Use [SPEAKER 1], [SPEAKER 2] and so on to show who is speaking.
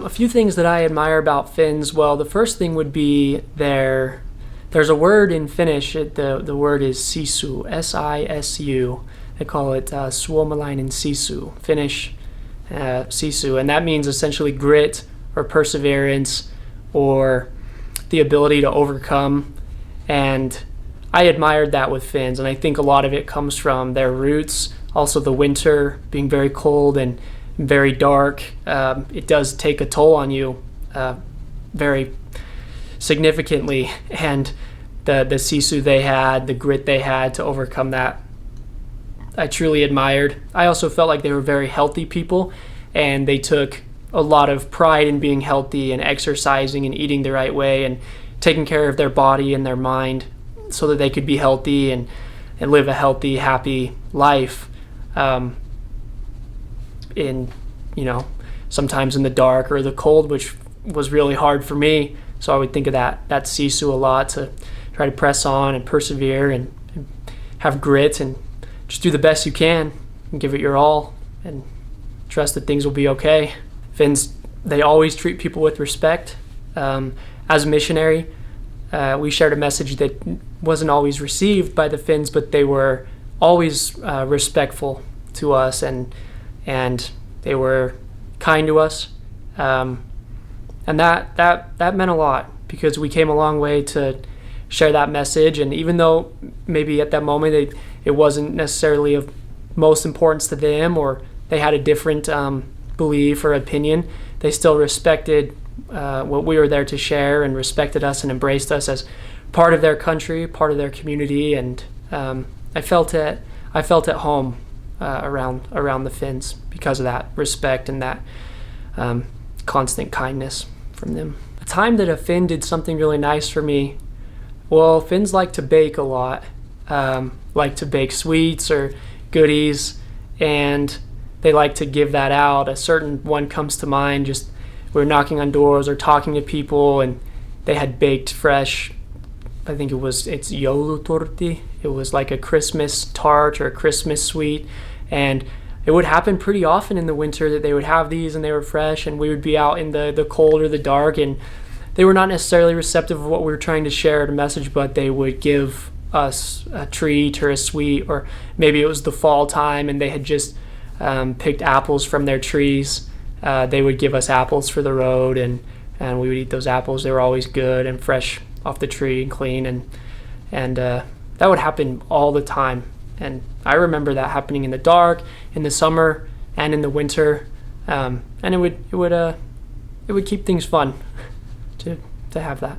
[SPEAKER 1] A few things that I admire about Finns. Well, the first thing would be there's a word in Finnish. The word is sisu, S-I-S-U. They call it suomalainen sisu, Finnish sisu, and that means essentially grit or perseverance or the ability to overcome. And I admired that with Finns, and I think a lot of it comes from their roots. Also, the winter being very cold and very dark, it does take a toll on you very significantly. And the sisu they had, the grit they had to overcome that, I truly admired. I also felt like they were very healthy people, and they took a lot of pride in being healthy and exercising and eating the right way and taking care of their body and their mind so that they could be healthy and live a healthy, happy life. Sometimes in the dark or the cold, which was really hard for me. So I would think of that sisu a lot, to try to press on and persevere and have grit and just do the best you can and give it your all and trust that things will be okay. Finns, they always treat people with respect. As a missionary, we shared a message that wasn't always received by the Finns, but they were always respectful to us, and they were kind to us, and that meant a lot, because we came a long way to share that message. And even though maybe at that moment it wasn't necessarily of most importance to them, or they had a different belief or opinion, they still respected what we were there to share, and respected us and embraced us as part of their country, part of their community. And I felt at home around the Finns because of that respect and that constant kindness from them. A time that a Finn did something really nice for me. Well, Finns like to bake a lot, like to bake sweets or goodies, and they like to give that out. A certain one comes to mind. Just we were knocking on doors or talking to people, and they had baked fresh, I think it's joulutortti. It was like a Christmas tart or a Christmas sweet, and it would happen pretty often in the winter that they would have these, and they were fresh, and we would be out in the cold or the dark, and they were not necessarily receptive of what we were trying to share at a message, but they would give us a treat or a sweet. Or maybe it was the fall time and they had just picked apples from their trees. They would give us apples for the road, and we would eat those apples. They were always good and fresh off the tree and clean, and that would happen all the time. And I remember that happening in the dark, in the summer, and in the winter, and it would keep things fun to have that.